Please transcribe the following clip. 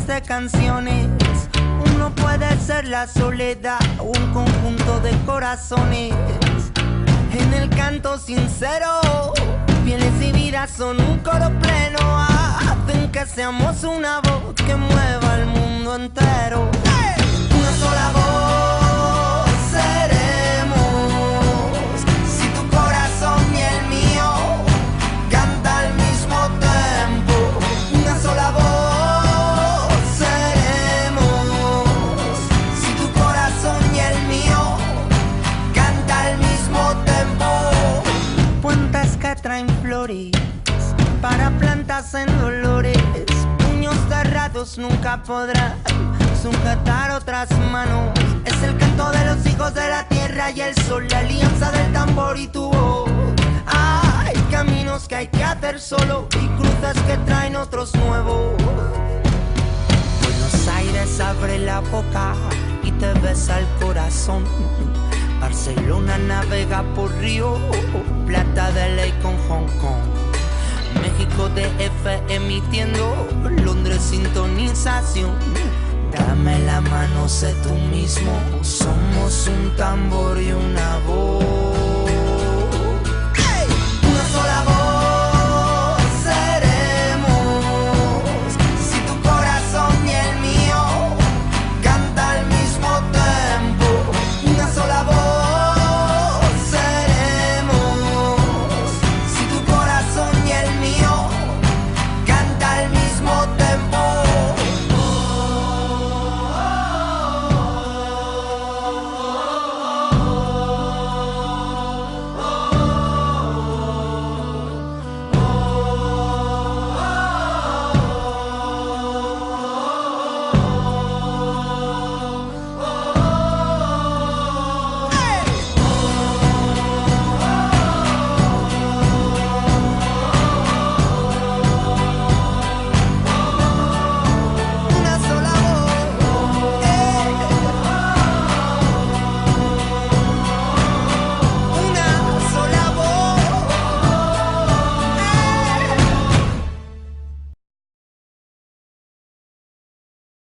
de canciones. Uno puede ser la soledad o un conjunto de corazones. En el canto sincero, pieles y vidas son un coro pleno. Hacen que seamos una voz que mueva el mundo entero. Una sola voz seremos. Si tu corazón y el mío canta al mismo tiempo. Una sola voz seremos. Si tu corazón y el mío canta al mismo tiempo. Puentes que traen flores para plantas en dolores. Puños cerrados nunca podrán sujetar otras manos. Es el canto de los hijos de la tierra y el sol, la alianza del tambor y tu voz. Hay caminos que hay que hacer solo y cruces que traen otros nuevos. Buenos Aires abre la boca y te besa el corazón. Barcelona navega por Río, Plata de ley con Hong Kong. México DF emitiendo, Londres sintonización. Dame la mano, sé tú mismo, somos un tambor y una voz.